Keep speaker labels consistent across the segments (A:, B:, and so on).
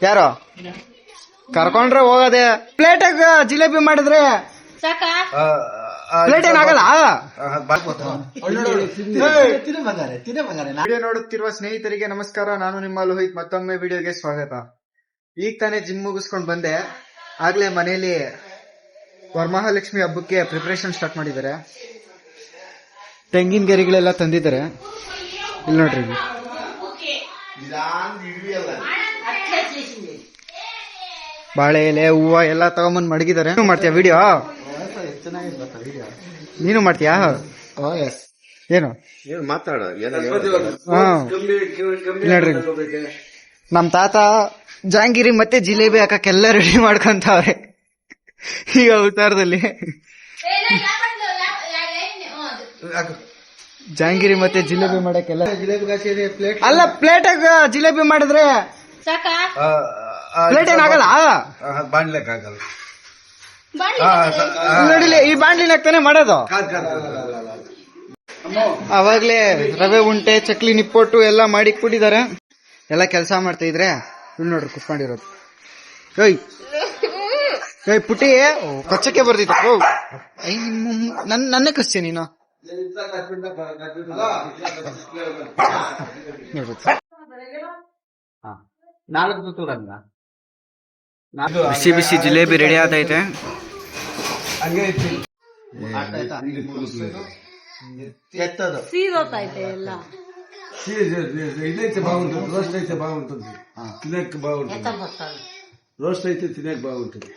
A: ಯಾರು ಕರ್ಕೊಂಡ್ರೆ ಹೋಗೋದೆ. ಪ್ಲೇಟಾಗ ಜಿಲೇಬಿ ಮಾಡಿದ್ರೆ ಪ್ಲೇಟ್ ಏನಾಗಲ್ಲ. ವಿಡಿಯೋ ನೋಡುತ್ತಿರುವ ಸ್ನೇಹಿತರಿಗೆ ನಮಸ್ಕಾರ. ನಾನು ನಿಮ್ಮ ಲೋಹಿತ್. ಮತ್ತೊಮ್ಮೆ ವಿಡಿಯೋಗೆ ಸ್ವಾಗತ. ಈಗ ತಾನೇ ಜಿಮ್ ಮುಗಿಸ್ಕೊಂಡ್ ಬಂದೆ. ಆಗ್ಲೇ ಮನೆಯಲ್ಲಿ ವರಮಹಾಲಕ್ಷ್ಮಿ ಹಬ್ಬಕ್ಕೆ ಪ್ರಿಪರೇಷನ್ ಸ್ಟಾರ್ಟ್ ಮಾಡಿದ್ದಾರೆ. ತೆಂಗಿನ ಗರಿಗಳೆಲ್ಲ ತಂದಿದ್ದಾರೆ. ಇಲ್ಲಿ ನೋಡ್ರಿ, ಬಾಳೆ ಎಲೆ ಹೂವ ಎಲ್ಲ ತಗೊಂಬಂದ್ ಮಡಗಿದ್ದಾರೆ. ನೀನು ಮಾಡ್ತೀಯಾ ವಿಡಿಯೋ? ನೀನು ಮಾಡ್ತೀಯಾ? ಏನು
B: ಮಾತಾಡ.
A: ನೋಡ್ರಿ, ನಮ್ ತಾತ ಜಾಂಗಿರಿ ಮತ್ತೆ ಜಿಲೇಬಿ ಹಾಕಕ್ಕೆಲ್ಲ ರೆಡಿ ಮಾಡ್ಕೊಂತವ್ರೆ ಈಗ ಅವತಾರದಲ್ಲಿ. ಜಾಂಗಿರಿ ಮತ್ತೆ ಜಿಲೇಬಿ ಮಾಡಕ್ಕೆಲ್ಲ ಅಲ್ಲ, ಪ್ಲೇಟಾಗ ಜಿಲೇಬಿ ಮಾಡಿದ್ರೆ ಪ್ಲೇಟ್ ಏನಾಗಲ್ಲ.
B: ಬಾಣ್ಲಿಕ್ಕಾಗಲ್ಲ.
A: ನೋಡಿಲಿ, ಈ ಬಾಣ್ಲಿನಾಗ್ತಾನೆ ಮಾಡೋದು. ಅವಾಗ್ಲೇ ರವೆ ಉಂಟೆ, ಚಕ್ಲಿ, ನಿಪ್ಪೊಟ್ಟು ಎಲ್ಲ ಮಾಡಿ ಕುಡಿದಾರೆ. ಎಲ್ಲ ಕೆಲಸ ಮಾಡ್ತಾ ಇದ್ರೆ ಇಲ್ಲಿ ನೋಡ್ರಿ ಕುತ್ಕೊಂಡಿರೋದು. ಏಯ್ ಪುಟಿ, ಕೊಚ್ಚಕ್ಕೆ ಬರ್ದಿತ್ತು. ನನ್ನೇ ಕಸ್ತೀಯ ನೀನು. ಬಿಸಿ ಬಿಸಿ ಜಿಲೇಬಿ ರೆಡಿ ಆದೈತೆ.
B: ಇದೈತೆ బాగుంటుంది. రోస్ట్ అయితే బాగుంటుంది, తినಕ್ಕೆ బాగుంటుంది. రోస్ట్ అయితే తినಕ್ಕೆ బాగుంటుంది.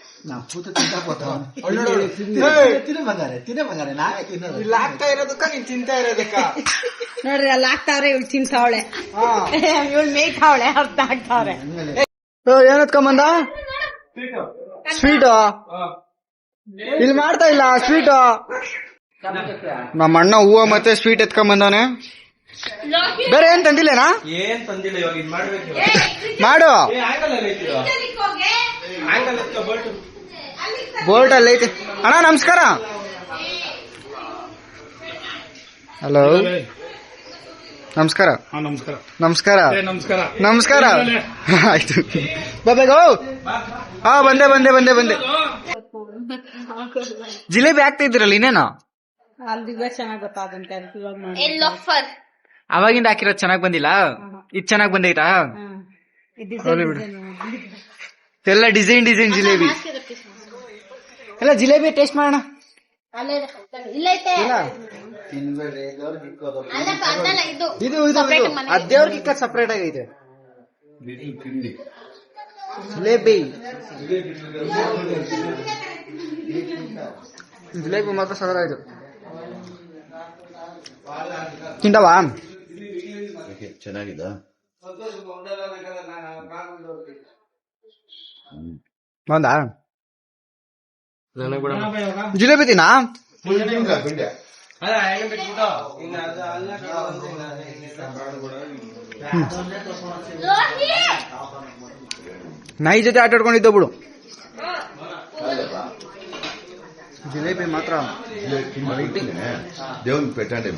A: ಇಲ್ಲಿ ಆಗ್ತಾ ಇರೋದಕ್ಕ ನೀನ್ ತಿಂತಾ ಇರೋದಕ್ಕ
C: ನೋಡ್ರಿ, ಅಲ್ಲಿ ಆಗ್ತಾವ್ರೆ, ಇವ್ ತಿಂತಾವಳೆ, ಇವ್ ಮೇಯ್ತಾವಳೆ, ಅರ್ಥ ಆಗ್ತಾವ್ರೆ.
A: ಏನತ್ಕೊಂಬಂದ? ಸ್ವೀಟು ಇಲ್ಲಿ ಮಾಡ್ತಾ ಇಲ್ಲ. ಸ್ವೀಟು ನಮ್ಮ ಅಣ್ಣ ಹೂವ ಮತ್ತೆ ಸ್ವೀಟ್ ಎತ್ಕೊಂಬಂದವನೆ. ಬೇರೆ ಏನ್ ತಂದಿಲ್ಲೇನಾ?
D: ಏನ್ ತಂದಿಲ್ಲ. ಇವಾಗ ಇದ್ ಮಾಡ್ಬೇಕು.
A: ಮಾಡು. ಬೋಲ್ಟ್ ಅಲ್ಲಿ ಐತೆ. ಅಣ್ಣ ನಮಸ್ಕಾರ. ಹಲೋ, ನಮಸ್ಕಾರ.
D: ನಮಸ್ಕಾರ.
A: ನಮಸ್ಕಾರ.
D: ನಮಸ್ಕಾರ.
A: ನಮಸ್ಕಾರ. ಆಯ್ತು, ಬಾಬಾಗೋ. ಹಾ, ಬಂದೆ ಬಂದೆ ಬಂದೆ ಬಂದೆ. ಜಿಲೇಬಿ ಹಾಕ್ತಾ ಇದ್ರಲ್ಲ, ಇನ್ನೇನು
C: ಚೆನ್ನಾಗ್ ಗೊತ್ತಾದಂತೆ.
A: ಅವಾಗಿಂದ ಹಾಕಿರೋದು ಚೆನ್ನಾಗ್ ಬಂದಿಲ್ಲ. ಇದ್ ಚೆನ್ನಾಗ್ ಬಂದೈತಾ? ಎಲ್ಲ ಡಿಸೈನ್ ಡಿಸೈನ್ ಜಿಲೇಬಿ. ಎಲ್ಲ ಜಿಲೇಬಿ ಟೇಸ್ಟ್ ಮಾಡೋಣ. ಇದು ದೇವ್ರಿಗೆ ಸಪ್ರೇಟ್ ಆಗೈತೆ ಜಿಲೇಬಿ. ಜಿಲೇಬಿ ಮಾತ್ರ ಸಗರಾಯ್ತು. ತಿಂಡವಾ?
B: ಚೆನ್ನಾಗಿದ.
A: ಬಂದ ಜಿಲೇಬಿ ತಿನ್ನಾ? ನಾಯಿ ಜೊತೆ ಆಟ ಆಡ್ಕೊಂಡಿದ್ದ ಬಿಡು. ಜಿಲೇಬಿ ಮಾತ್ರ
B: దేవుని పెట్టండి.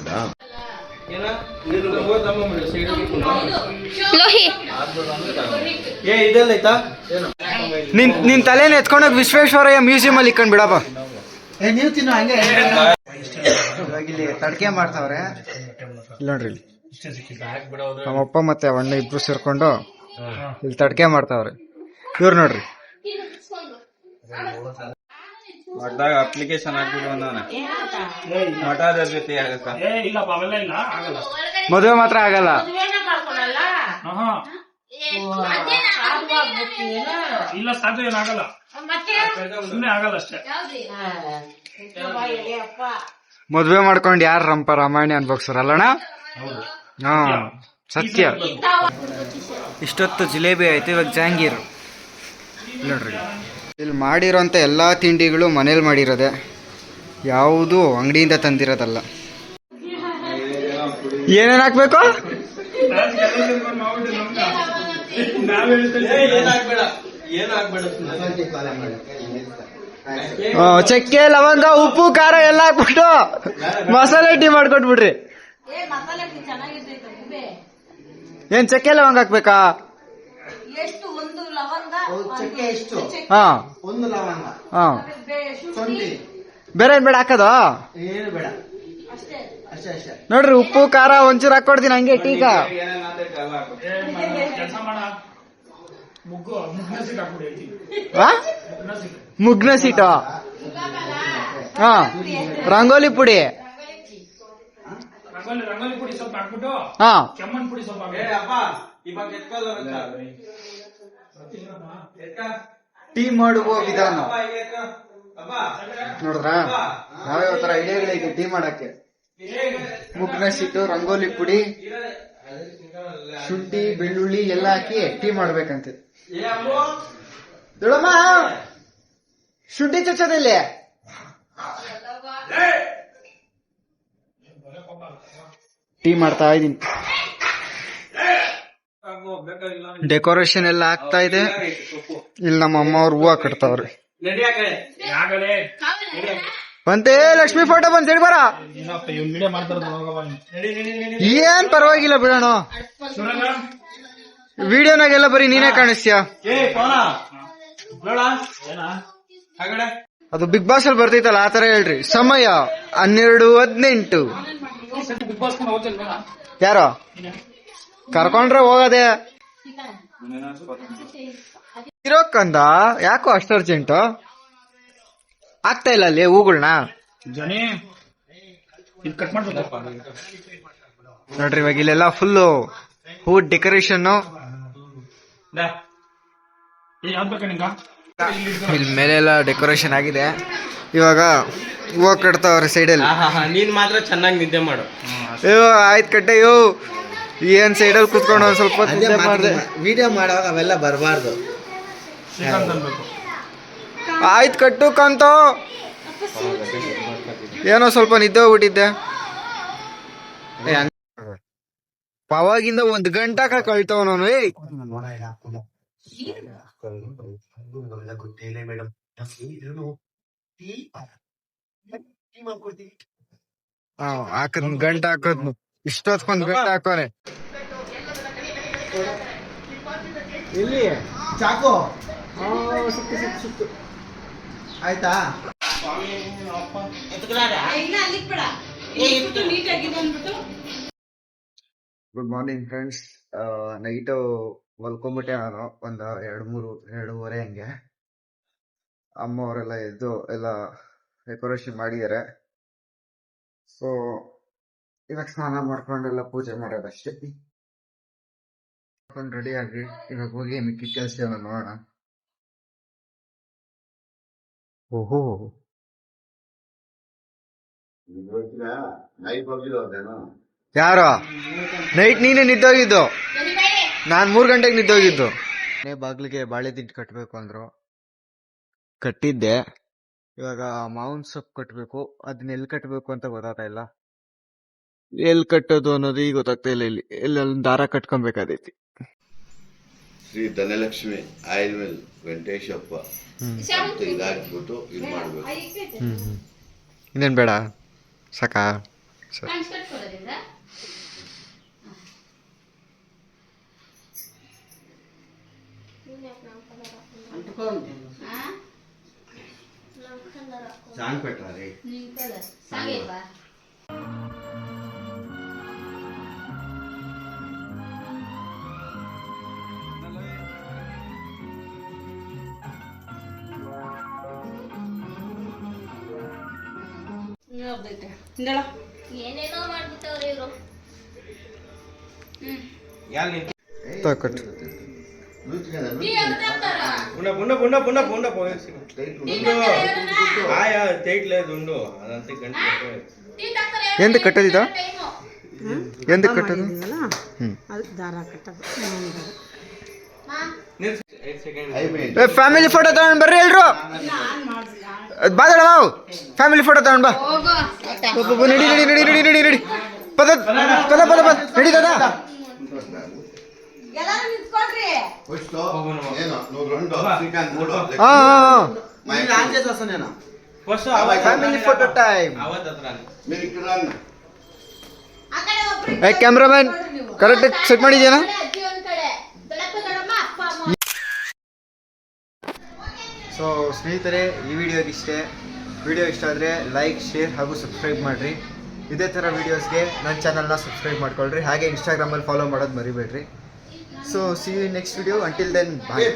A: ನಿನ್ ತಲೆನ ಎತ್ಕೊಂಡೋಗಿ ವಿಶ್ವೇಶ್ವರಯ್ಯ ಮ್ಯೂಸಿಯಂ ಅಲ್ಲಿ ಇಕ್ಕೊಂಡ್ ಬಿಡಪ್ಪ. ನೀವು ತಿನ್ನೋ ಹಂಗೆ. ಇಲ್ಲಿ ತಡ್ಕೆ ಮಾಡ್ತಾವ್ರೆ. ಇಲ್ಲಿ ನೋಡ್ರಿ, ನಮ್ಮಪ್ಪ ಮತ್ತೆ ಅಣ್ಣ ಇಬ್ರು ಸೇರ್ಕೊಂಡು ಇಲ್ಲಿ ತಡ್ಕೆ ಮಾಡ್ತಾವ್ರೆ. ಇವ್ರು ನೋಡ್ರಿ,
D: ಮಠದಾಗ ಅಪ್ಲಿಕೇಶನ್ ಹಾಕ್ಬಿಟ್ಟು ಬಂದವನ ಮಠದ ಜೊತೆ
A: ಮದುವೆ ಮಾತ್ರ ಆಗಲ್ಲ.
D: ಇಲ್ಲ, ಸಾಧ್ಯ ಏನಾಗಲ್ಲ, ಸುಮ್ಮನೆ ಆಗಲ್ಲ ಅಷ್ಟೇ.
A: ಮದ್ವೆ ಮಾಡ್ಕೊಂಡು ಯಾರ ರಂಪ ರಾಮಾಯಣ ಅನ್ಭೋಗ್ಸರಲ್ಲಣ್ಣ? ಹಾ, ಸತ್ಯ. ಇಷ್ಟೊತ್ತು ಜಿಲೇಬಿ ಆಯ್ತು, ಇವಾಗ ಜಾಂಗೀರು. ನೋಡ್ರಿ, ಇಲ್ಲಿ ಮಾಡಿರೋಂಥ ಎಲ್ಲಾ ತಿಂಡಿಗಳು ಮನೇಲಿ ಮಾಡಿರೋದೆ, ಯಾವುದು ಅಂಗಡಿಯಿಂದ ತಂದಿರೋದಲ್ಲ. ಏನೇನ್ ಹಾಕ್ಬೇಕು? ಚಕ್ಕೆ, ಲವಂಗ, ಉಪ್ಪು, ಖಾರ ಎಲ್ಲ ಹಾಕ್ಬಿಟ್ಟು ಮಸಾಲೆ ಟೀ ಏನ್ ಚಕ್ಕೆ ಲವಂಗ ಹಾಕ್ಬೇಕಾ? ಚಕ್ಕೆ ಎಷ್ಟು ಹಾ ಒಂದು ಲವಂಗ ಹಾ ಶುಂಠಿ ಬೇರೆ ಏನ್ ಬೇಡ ಹಾಕೋದು ಏನು ಬೇಡ ಅಷ್ಟೇ ಅಷ್ಟೇ ನೋಡ್ರಿ ಉಪ್ಪು ಖಾರ ಒಂಚೂರು ಹಾಕೊಡ್ತೀನಿ ಹಂಗೆ ಟೀಕ
D: ಕೆಲಸ ಮಾಡ ಮುಗ್ನ ಸೀಟ್ ಹಾಕ್ಬಿಡಿ
A: ಮುಗ್ನ ಸೀಟು ಹಾ ರಂಗೋಲಿ ಪುಡಿ
D: ರಂಗೋಲಿ ಪುಡಿ ಸ್ವಲ್ಪ ಹಾಕ್ಬಿಟ್ಟು
A: ಹಾ
D: ಕೆಮ್ಮನ್ ಪುಡಿ ಸ್ವಲ್ಪ
A: ಟೀ ಮಾಡುವ ವಿಧಾನ ನೋಡಿದ್ರ ಯಾವ್ಯಾವ ತರ ಐಡಿಯಾಗಳಿಗೆ ಟೀ ಮಾಡಕ್ಕೆ ಮುಗ್ನ ಸೀಟು ರಂಗೋಲಿ ಪುಡಿ ಶುಂಠಿ ಬೆಳ್ಳುಳ್ಳಿ ಎಲ್ಲ ಹಾಕಿ ಟೀ ಮಾಡ್ಬೇಕಂತೆ ದೊಡಮ್ಮ ಶುಂಠಿ ಚಚ್ಚೋದಿಲ್ಲ ಟೀ ಮಾಡ್ತಾ ಇದೀನಿ ಡೆಕೋರೇಷನ್ ಎಲ್ಲ ಆಗ್ತಾ ಇದೆ ಇಲ್ಲಿ ನಮ್ಮ ಅಮ್ಮ ಅವ್ರು ಹೂವ ಕಟ್ತಾವ್ರಿ ಬಂತೆ ಲಕ್ಷ್ಮಿ ಫೋಟೋ ಬಂದ್ ಹೇಳಿ ಬರ ಏನ್ ಪರವಾಗಿಲ್ಲ ಬಿಡೋಣ ವಿಡಿಯೋನಾಗೆಲ್ಲ ಬರೀ ನೀನೇ ಕಾಣಿಸ್ತೀಯ ಅದು ಬಿಗ್ ಬಾಸ್ ಅಲ್ಲಿ ಬರ್ತೈತಲ್ಲ ಆತರ ಹೇಳ್ರಿ ಸಮಯ 12:18 ಯಾರೋ ಕರ್ಕೊಂಡ್ರೆ ಹೋಗದೆ ಇರೋಕ್ಕಂದ ಯಾಕೋ ಅಷ್ಟು ಅರ್ಜೆಂಟು ಆಗ್ತಾ ಇಲ್ಲ ಅಲ್ಲಿ ಹೂಗಳನ್ನ
D: ಜನಿ ಇದು ಕಟ್ ಮಾಡ್ಬೇಕಪ್ಪ
A: ನೋಡ್ರಿ ಇವಾಗ ಇಲ್ಲೆಲ್ಲ ಫುಲ್ಲು ಹೂ ಡೆಕೋರೇಷನ್ ಇಲ್ಲಿ ಮೇಲೆ ಎಲ್ಲ ಡೆಕೋರೇಷನ್ ಆಗಿದೆ ಇವಾಗ ಹೂವು ಕಟ್ತಾವ್ರೆ ಸೈಡಲ್ಲಿ
E: ನೀನ್ ಮಾತ್ರ ಚೆನ್ನಾಗಿ ನಿದ್ದೆ ಮಾಡು
A: ಅಯ್ಯೋ ಆಯ್ತು ಕಟ್ಟೆಯೋ ಏನ್ ಸೈಡಲ್ಲಿ ಕುತ್ಕೊಂಡು ಒಂದ್ ಸ್ವಲ್ಪ ನಿದ್ದೆ ಮಾಡ್ದೆ
E: ವಿಡಿಯೋ ಮಾಡುವಾಗ ಅವೆಲ್ಲ ಬರಬಾರ್ದು
A: ಆಯ್ತು ಕಟ್ಟು ಕಂತು ಏನೋ ಸ್ವಲ್ಪ ನಿದ್ದೆ ಹೋಗ್ಬಿಟ್ಟಿದ್ದೆ ಅವಾಗಿಂದ 1 ಗಂಟೆ ಕಳ್ತಾವ ನಾನು ಹಾಕದ್ ಗಂಟೆ ಹಾಕೋದ್ನು ಇಷ್ಟೊತ್ಕೊಂದ್ ಗಂಟೆ ಹಾಕೋನೆ ಇಲ್ಲಿ ಚಾಕು ಸಿಕ್ತು ಆಯ್ತಾ ಗುಡ್ ಮಾರ್ನಿಂಗ್ ಫ್ರೆಂಡ್ಸ್ ನೈಟ್ ಮಲ್ಕೊಂಡ್ಬಿಟ್ಟೆ ನಾನು ಒಂದ್ 2:30 ಹಂಗೆ ಅಮ್ಮ ಅವರೆಲ್ಲ ಎದ್ದು ಎಲ್ಲ ಡೆಕೋರೇಷನ್ ಮಾಡಿದ್ದಾರೆ ಸೊ ಇವಾಗ ಸ್ನಾನ ಮಾಡ್ಕೊಂಡೆಲ್ಲ ಪೂಜೆ ಮಾಡೋದಷ್ಟೇ ರೆಡಿ ಆಗಿ ಇವಾಗ ಹೋಗಿ ಮಿಕ್ಕಿ ಕೆಲಸ ನೋಡೋಣ ಓಹೋ ಯಾರೋ ನೈಟ್ ನೀನೇ ನಿದ್ದೋಗಿದ್ದು ನಾನ್ 3 ಗಂಟೆಗೆ ನಿದ್ದೋಗಿದ್ದು ಬಾಗ್ಲಿಗೆ ಬಾಳೆ ದಿಂಟು ಕಟ್ಬೇಕು ಅಂದ್ರು ಕಟ್ಟಿದ್ದೆ ಇವಾಗ ಮಾವಿನ ಸೊಪ್ಪು ಕಟ್ಬೇಕು ಅದನ್ನ ಎಲ್ಲಿ ಕಟ್ಬೇಕು ಅಂತ ಗೊತ್ತಾಗ್ತಾ ಇಲ್ಲ ಎಲ್ಲಿ ಕಟ್ಟೋದು ಅನ್ನೋದು ಈಗ ಗೊತ್ತಾಗ್ತಾ ಇಲ್ಲ ಇಲ್ಲಿ ಎಲ್ಲೊಂದು ದಾರ ಕಟ್ಕೊಬೇಕಾದೈತಿ
F: ಶ್ರೀ ಧನಲಕ್ಷ್ಮಿ ಆಯಿಲ್ ಮಿಲ್ ವೆಂಕಟೇಶಪ್ಪ ಅಂತ ಇದಾಕ್ಬಿಟ್ಟು ಇದು ಮಾಡ್ಬೇಕು.
A: ಇನ್ನೇನ್ ಬೇಡ ಸಾಕಾ ಸರಿ
F: ಸಾಂಗ್ ಕಟ್ಟಾರೆ
G: ಏನೇನೋ ಮಾಡ್ಬಿಟ್ಟವ್ರೆ ಇವರು.
A: ತಗೊಟ್ಟು ಎಂತ ಕಟ್ಟೋದಿದ ಎಂತ ಕಟ್ಟೋದು ಫ್ಯಾಮಿಲಿ ಫೋಟೋ ತಗೊಂಡ್ ಬರ್ರಿ ಎಲ್ರು ಬಾದಡ ಮಾವು ಫ್ಯಾಮಿಲಿ ಫೋಟೋ ತಗೊಂಡ್ ಬಾ ನಡಿ ನಡಿ ನಡಿ ನಡಿ ನಡಿ ನಡಿ ಪದ ಪದ ಪದ ಪದ ನಡಿ ದಾದಾ family photo time cameraman correct set ಮಾಡಿದ್ಯಾನ ಸೊ ಸ್ನೇಹಿತರೆ, ಈ ವಿಡಿಯೋ ಇಷ್ಟ ಆದರೆ ಲೈಕ್, ಶೇರ್ ಹಾಗೂ ಸಬ್ಸ್ಕ್ರೈಬ್ ಮಾಡಿರಿ. ಇದೇ ಥರ ವೀಡಿಯೋಸ್ಗೆ ನನ್ನ ಚಾನಲ್ನ ಸಬ್ಸ್ಕ್ರೈಬ್ ಮಾಡ್ಕೊಳ್ರಿ. ಹಾಗೆ ಇನ್ಸ್ಟಾಗ್ರಾಮಲ್ಲಿ ಫಾಲೋ ಮಾಡೋದು ಮರಿಬೇಡ್ರಿ. So see you next video. Until then bye.